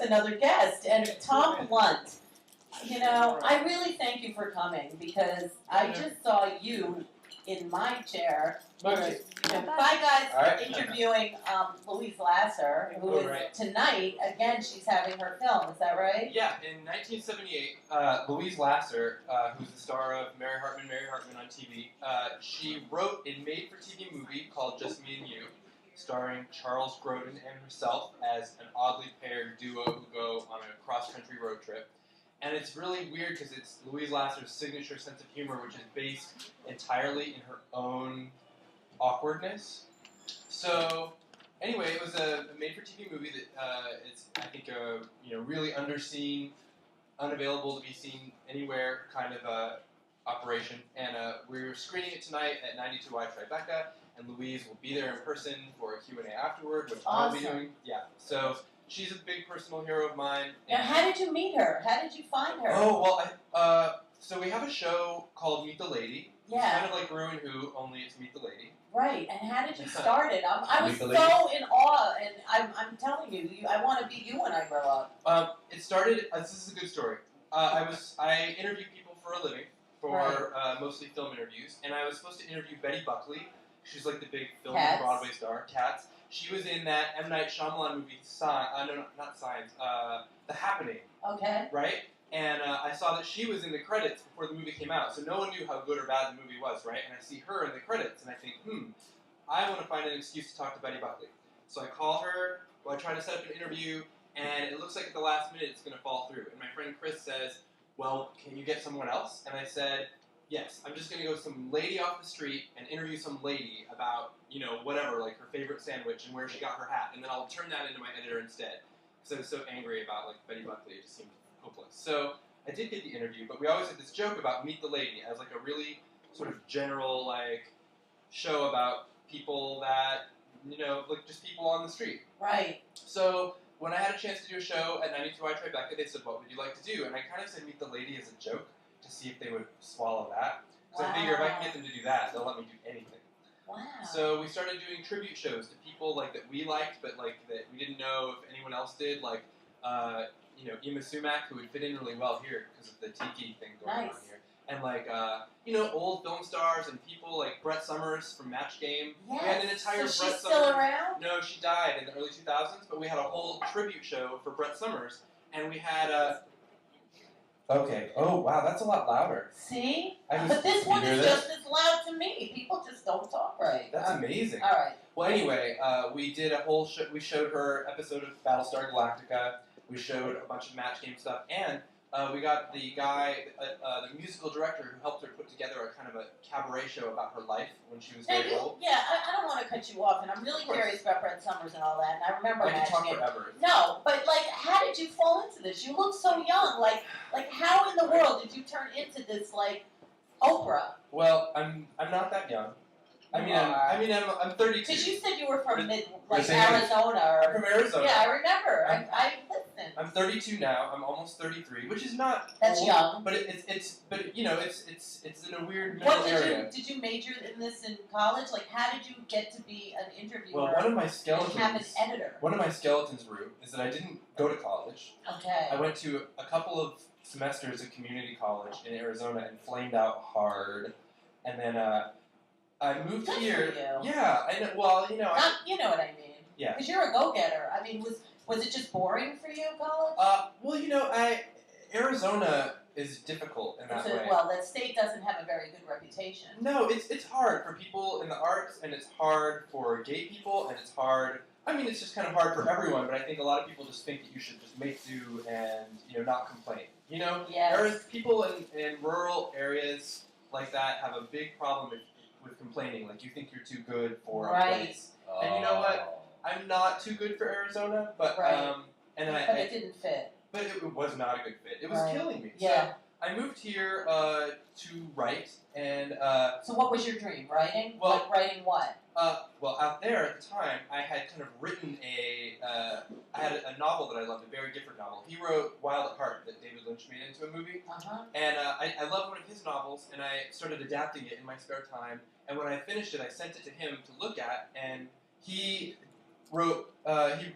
with another guest, and Tom Blunt. You know, I really thank you for coming because I just saw you in my chair. Five guys interviewing Louise Lasser, who is tonight, again, she's having her film, is that right? Yeah, in 1978, Louise Lasser, who's the star of Mary Hartman on TV, she wrote a made-for-TV movie called Just Me and You, starring Charles Grodin and herself as an oddly paired duo who go on a cross-country road trip. And it's really weird because it's Louise Lasser's signature sense of humor, which is based entirely in her own awkwardness. So, anyway, it was a made-for-TV movie that is, I think, really underseen, unavailable to be seen anywhere kind of operation. And we're screening it tonight at 92Y Tribeca, and Louise will be there in person for a Q&A afterward, which I'll be doing. Yeah, so she's a big personal hero of mine. Now, how did you meet her? How did you find her? Oh, well, so we have a show called Meet the Lady. Yeah. It's kind of like ReW WhO, only it's Meet the Lady. Right, and how did you start it? I was so in awe, and I'm telling you, I want to be you when I grow up. It started, this is a good story. I interview people for a living, for mostly film interviews, and I was supposed to interview Betty Buckley. She's like the big film and Broadway star, Cats. She was in that M. Night Shyamalan movie, The Happening. Okay. Right? And I saw that she was in the credits before the movie came out, so no one knew how good or bad the movie was, right? And I see her in the credits, and I think, I want to find an excuse to talk to Betty Buckley. So I call her, I try to set up an interview, and it looks like at the last minute it's going to fall through. And my friend Chris says, well, can you get someone else? And I said, yes, I'm just going to go some lady off the street and interview some lady about, whatever, like her favorite sandwich and where she got her hat, and then I'll turn that into my editor instead. Because I was so angry about, Betty Buckley, it just seemed hopeless. So I did get the interview, but we always had this joke about Meet the Lady as, a really sort of general, show about people that, just people on the street. Right. So when I had a chance to do a show at 92Y Tribeca, they said, what would you like to do? And I kind of said Meet the Lady as a joke to see if they would swallow that. So I figure if I can get them to do that, they'll let me do anything. Wow. So we started doing tribute shows to people that we liked, but that we didn't know if anyone else did. Ima Sumac, who would fit in really well here because of the tiki thing going on here, and old film stars and people like Brett Summers from Match Game. Yes. We had an entire Brett she's Summers. Still around? No, she died in the early 2000s, but we had a whole tribute show for Brett Summers, and we had Okay. Oh, wow, that's a lot louder. See? But this one is just as loud to me. People just don't talk right. That's amazing. All right. Well, anyway, we did a whole show. We showed her episode of Battlestar Galactica. We showed a bunch of Match Game stuff, and we got the guy, the musical director who helped her put together a kind of a cabaret show about her life when she was very old. Yeah, I don't want to cut you off, and I'm really curious about Brett Summers and all that, and I remember I can talk forever. No, but how did you fall into this? You look so young. Like how in the world did you turn into this Oprah? Well, I'm not that young. I'm 32. Because you said you were from Arizona. I'm from Arizona. Yeah, I remember. I listened. I'm 32 now. I'm almost 33, which is not That's old, young. But it's in a weird middle area. Did you major in this in college? How did you get to be an interviewer? Well, one of my skeletons. And have an editor. One of my skeletons, ReW, is that I didn't go to college. Okay. I went to a couple of semesters of community college in Arizona and flamed out hard, and then I moved here. For you. Yeah, I know. Well, you know what I mean. Yeah. Because you're a go-getter. I mean, was it just boring for you, college? Well, Arizona is difficult in that way. Well, that state doesn't have a very good reputation. No, it's hard for people in the arts, and it's hard for gay people, and it's hard. I mean, it's just kind of hard for everyone. But I think a lot of people just think that you should just make do and not complain. Yes. People in rural areas like that have a big problem with complaining. You think you're too good for a place. And you know what? I'm not too good for Arizona, but but it didn't fit. But it was not a good fit. It was killing me. Yeah. So I moved here to write, and so what was your dream? Writing? Well, writing what? Well, out there at the time, I had kind of written I had a novel that I loved, a very different novel. He wrote Wild at Heart that David Lynch made into a movie, and I loved one of his novels, and I started adapting it in my spare time. And when I finished it, I sent it to him to look at, and he wrote.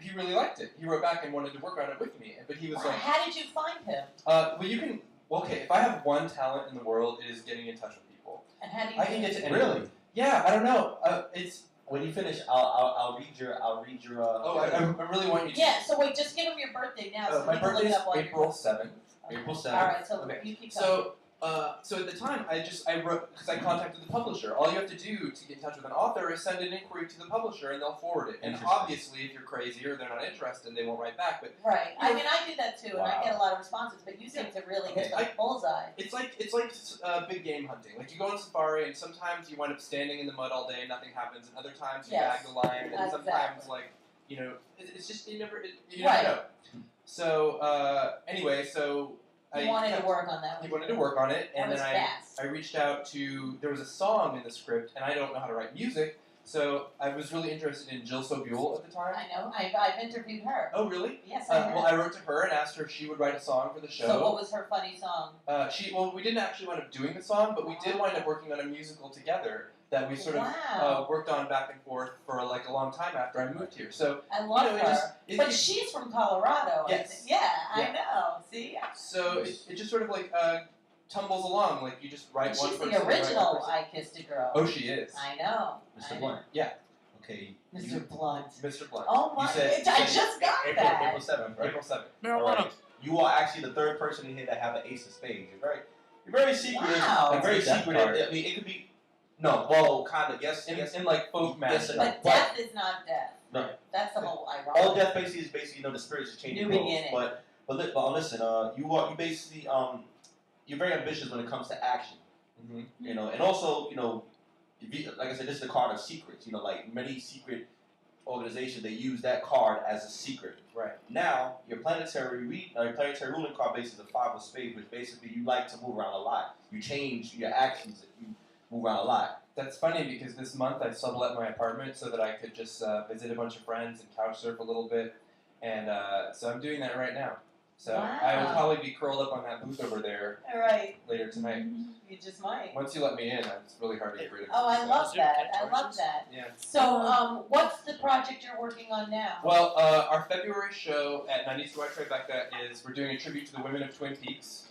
He really liked it. He wrote back and wanted to work on it with me. But he was like, how did you find him? well, you can. Well, okay, if I have one talent in the world, it is getting in touch with people. And how do you? I can get to anyone. Really? Yeah, I don't know. It's. When you finish, I'll read your. Oh, I really want you to. Yeah. So wait, just give him your birthday now. So my we can birthday look is up while April 7th. you're... April 7th. All right. So okay. you keep talking. So at the time, I wrote, because I contacted the publisher. All you have to do to get in touch with an author is send an inquiry to the publisher, and they'll forward it. And obviously, if you're crazy or they're not interested, they won't write back. But right. I mean, I do that too, and I get a lot of responses. But you seem to really hit the bullseye. It's like big game hunting. Like you go on safari, and sometimes you wind up standing in the mud all day, and nothing happens. And other times you bag the lion, and sometimes it's just you never know. So anyway, He wanted to work on that. He wanted to work on it, and then fast. I reached out to. There was a song in the script, and I don't know how to write music, so I was really interested in Jill Sobule at the time. I know. I've interviewed her. Oh, really? Yes, I have. Well, I wrote to her and asked her if she would write a song for the show. So what was her funny song? We didn't actually wind up doing the song, but we did wind up working on a musical together that we sort of worked on back and forth for like a long time after I moved here. So I love her. But she's from Colorado. Yes. I know. See? So it just sort of like tumbles along. Like you just write one person. She's the original I Kissed a Girl. Oh, she is. I know. Mr. Blunt. Yeah. Okay. Mr. Blunt. Mr. Blunt. Oh my! I just got that. April 7th, right? April 7th. Marijuana. You are actually the third person in here that have an ace of spades. You're very secretive. Wow. Like very secretive. I mean, it could be. No, well, kind of, yes. In like folk magic. But death is not death. No. That's the whole ironic. All death basically is the spirits are changing New roles. beginning. But listen, you basically you're very ambitious when it comes to action. Mm-hmm. You know, and also like I said, this is the card of secrets. You know, like many secret organizations, they use that card as a secret. Right. Now, your planetary ruling card base is a 5 of spades, which basically you like to move around a lot. You change your actions. You move around a lot. That's funny because this month I sublet my apartment so that I could just visit a bunch of friends and couch surf a little bit, and so I'm doing that right now. So I will probably be curled up on that booth over there later tonight. You just might. Once you let me in, it's really hard to get rid of. Oh, I love that. I love that. Yeah. So, what's the project you're working on now? Well, our February show at 92 Y Tribeca is we're doing a tribute to the women of Twin Peaks,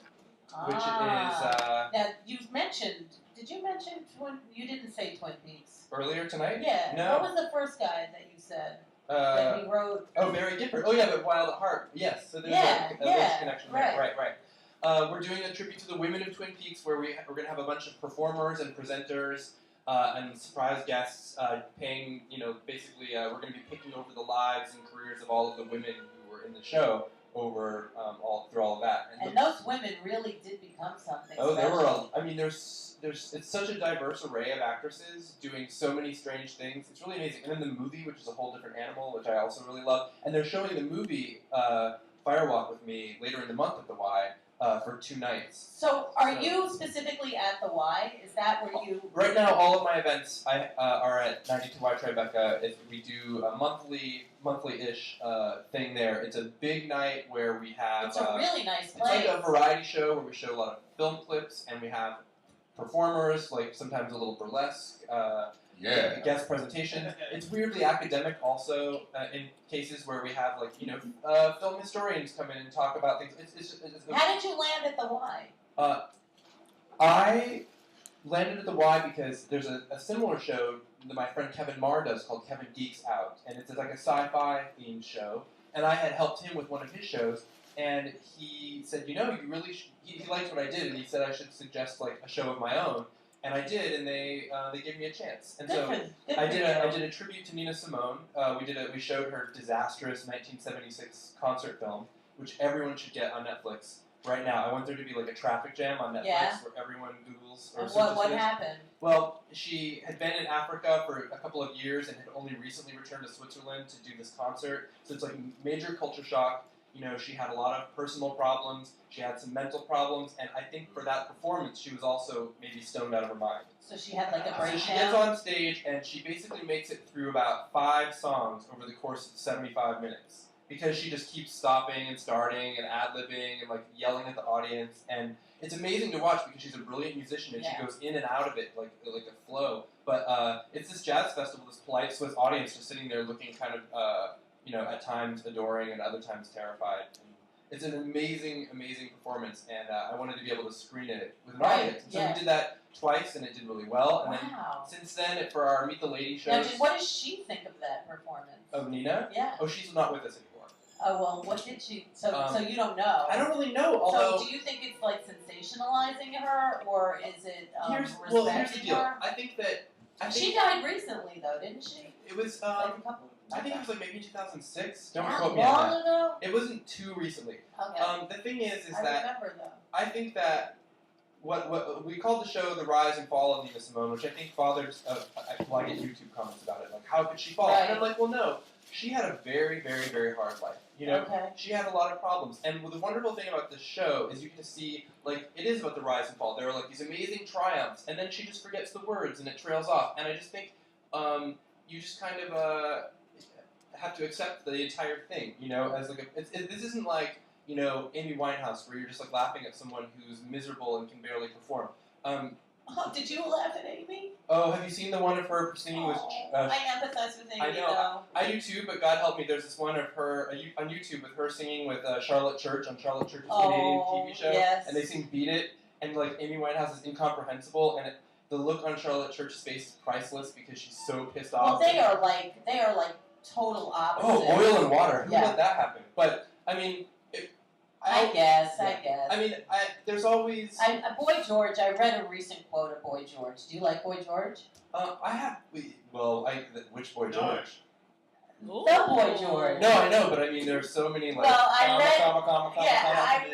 which is now you've mentioned. Did you mention you didn't say Twin Peaks earlier tonight? Yeah. No. What was the first guy that you said that he wrote? Oh, Mary Gifford. Oh, yeah, but Wild at Heart. Yes. So there's a connection there. Right. We're doing a tribute to the women of Twin Peaks, where we're going to have a bunch of performers and presenters and surprise guests paying. Basically, we're going to be picking over the lives and careers of all of the women who were in the show over through all of that. And those women really did become something. Oh, special. there were. I mean, it's such a diverse array of actresses doing so many strange things. It's really amazing. And then the movie, which is a whole different animal, which I also really love. And they're showing the movie Firewalk with Me later in the month at the Y for 2 nights. So, are you specifically at the Y? Is that where you? Right now, all of my events are at 92 Y Tribeca. We do a monthly-ish thing there. It's a big night where we have. It's a really nice place. It's like a variety show where we show a lot of film clips and we have performers, like sometimes a little burlesque, guest presentations. It's weirdly academic also in cases where we have film historians come in and talk about things. How did you land at the Y? I landed at the Y because there's a similar show that my friend Kevin Marr does called Kevin Geeks Out, and it's like a sci-fi themed show. And I had helped him with one of his shows, and he said, you really he liked what I did, and he said I should suggest like a show of my own, and I did, and they gave me a chance. And so I did a tribute to Nina Simone. We showed her disastrous 1976 concert film, which everyone should get on Netflix right now. I want there to be like a traffic jam on Netflix where everyone Googles or and searches what this. Happened? Well, she had been in Africa for a couple of years and had only recently returned to Switzerland to do this concert. So it's like major culture shock. She had a lot of personal problems. She had some mental problems, and I think for that performance, she was also maybe stoned out of her mind. So she had like a breakdown. So she gets on stage, and she basically makes it through about 5 songs over the course of 75 minutes. because she just keeps stopping and starting and ad-libbing and like yelling at the audience, and it's amazing to watch because she's a brilliant musician and she goes in and out of it like a flow. But it's this jazz festival, this polite Swiss audience just sitting there looking kind of at times adoring and other times terrified. And it's an amazing, amazing performance, and I wanted to be able to screen it with an audience. And so we did that twice, and it did really well. And then since then, for our Meet the Lady shows. Now, what does she think of that performance? Of Nina? Yeah. Oh, she's not with us anymore. Oh, well, what did she... So you don't know? I don't really know, although... So do you think it's, like, sensationalizing her, or is it here's the respecting deal. her? I think that... She died recently, though, didn't she? It was, like a couple... I think it was, like, maybe 2006. Don't That quote me on long that. ago? It wasn't too recently. Okay. The thing is I that... remember, though. I think that... What we called the show The Rise and Fall of Nina Simone, which I think fathers... I get YouTube comments about it. Like, how could she fall? Right. And I'm like, well, no. She had a very, very, very hard life. You know, she had a lot of problems. And the wonderful thing about this show is you get to see, like, it is about the rise and fall. There are, like, these amazing triumphs, and then she just forgets the words, and it trails off. And I just think you just kind of have to accept the entire thing, you know, as, like, this isn't like, you know, Amy Winehouse, where you're just, like, laughing at someone who's miserable and can barely perform. Did you laugh at Amy? Oh, have you seen the one of her singing with... I empathize with Amy, I know. I do too, but God help me, there's this one of her on YouTube with her singing with Charlotte Church on Charlotte Church's Canadian TV show. Yes. And they sing Beat It, and like Amy Winehouse is incomprehensible, and the look on Charlotte Church's face is priceless because she's so pissed off. Well, they are like total opposites. Oh, oil and water. Who Yeah. let that happen? But, I mean... I guess. I mean, there's always... Boy George, I read a recent quote of Boy George. Do you like Boy George? I have... which Boy George? The Boy George. No, I know, but I mean, there's so many, like... Well, I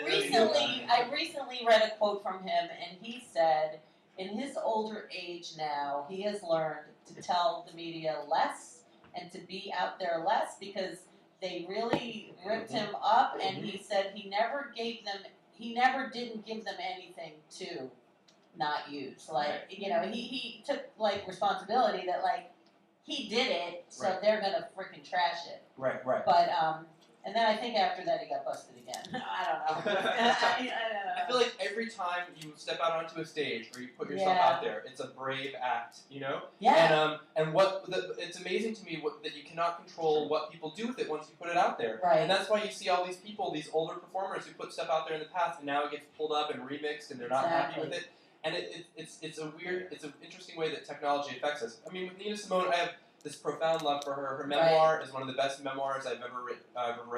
recently read a quote from him, and he said, in his older age now, he has learned to tell the media less and to be out there less because... They really ripped him up, and he said he never didn't give them anything to not use. Like, you know, he took, like, responsibility that, like, he did it, so they're gonna freaking trash it. Right. But, and then I think after that he got busted again. I don't know. I don't know. I feel like every time you step out onto a stage or you put yourself out there, it's a brave act, you know? Yeah. And it's amazing to me that you cannot control what people do with it once you put it out there. Right. And that's why you see all these people, these older performers who put stuff out there in the past, and now it gets pulled up and remixed, and they're not happy with it. And it's an interesting way that technology affects us. I mean, with Nina Simone, I have this profound love for her. Her memoir is one of the best memoirs I've ever read.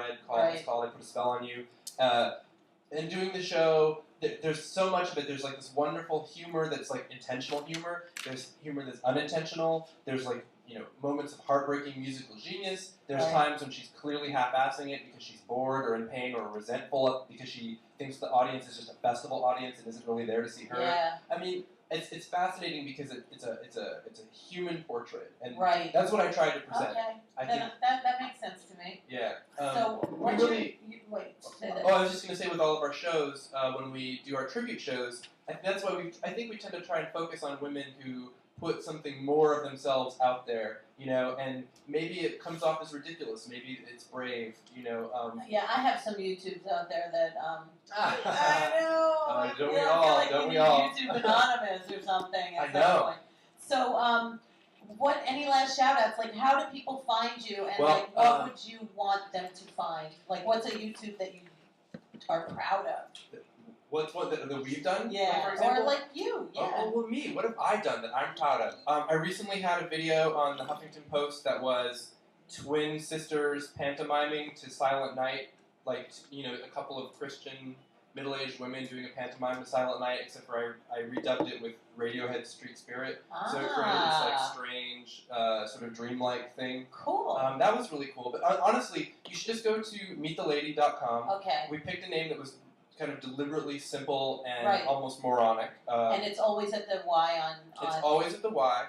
It's called I Put a Spell on You. And doing the show, there's so much of it. There's like this wonderful humor that's like intentional humor. There's humor that's unintentional. There's like, you know, moments of heartbreaking musical genius. There's times when she's clearly half-assing it because she's bored or in pain or resentful because she thinks the audience is just a festival audience and isn't really there to see her. Yeah. I mean, it's fascinating because it's a human portrait, and that's what I tried to present. Okay, I think that makes sense to me. Yeah. So what really? Wait. Say that. Oh, I was just going to say with all of our shows, when we do our tribute shows, that's why I think we tend to try and focus on women who put something more of themselves out there, you know, and maybe it comes off as ridiculous, maybe it's brave, you know. Yeah, I have some YouTubes out there that, I know. Don't we all? Like don't we all? YouTube Anonymous or something at I some know. point. So, any last shout-outs? Like, how do people find you, and what would you want them to find? Like, what's a YouTube that you are proud of? What's one that we've done? Yeah, for example? or like you. Yeah. Oh, well, me. What have I done that I'm proud of? I recently had a video on the Huffington Post that was twin sisters pantomiming to Silent Night, like, you know, a couple of Christian middle-aged women doing a pantomime to Silent Night, except for I redubbed it with Radiohead Street Spirit, so it created this like strange, sort of dreamlike thing. Cool. That was really cool. But honestly, you should just go to meetthelady.com. Okay. We picked a name that was kind of deliberately simple and almost moronic. And it's always at the Y on it's always at the Y.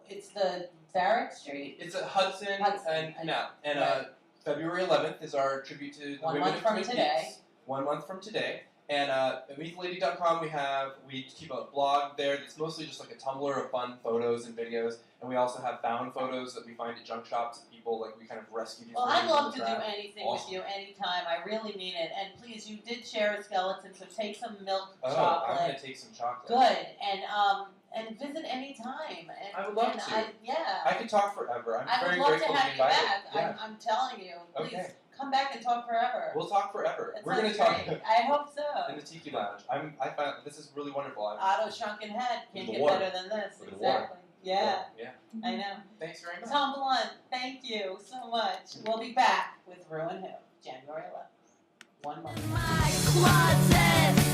It's the Barrack Street. It's at Hudson and Canal. And February 11th is our tribute to the women of Twin Peaks. 1 month from today. And at meetthelady.com we keep a blog there that's mostly just like a Tumblr of fun photos and videos, and we also have found photos that we find at junk shops of people, like we kind of rescue these. Well, I'd from love the to trap. do anything with you anytime. I really mean it. And please, you did share a skeleton, so take some milk chocolate. I'm gonna take some chocolate. Good, and visit anytime. And, I would love and to. Yeah. I could talk forever. I'm I would very love grateful to have be you invited. back. Yeah. I'm telling you. Please Okay. come back and talk forever. We'll talk forever. That We're gonna sounds talk great. I hope so. in the Tiki Lounge. I found this is really wonderful. Ottos Shrunken Head can't the get water. better than this. With the Exactly. Yeah, Yeah. I know. Thanks very much. Tom Blunt, thank you so much. We'll be back with ReW WhO, January 11th. 1 month. My closet.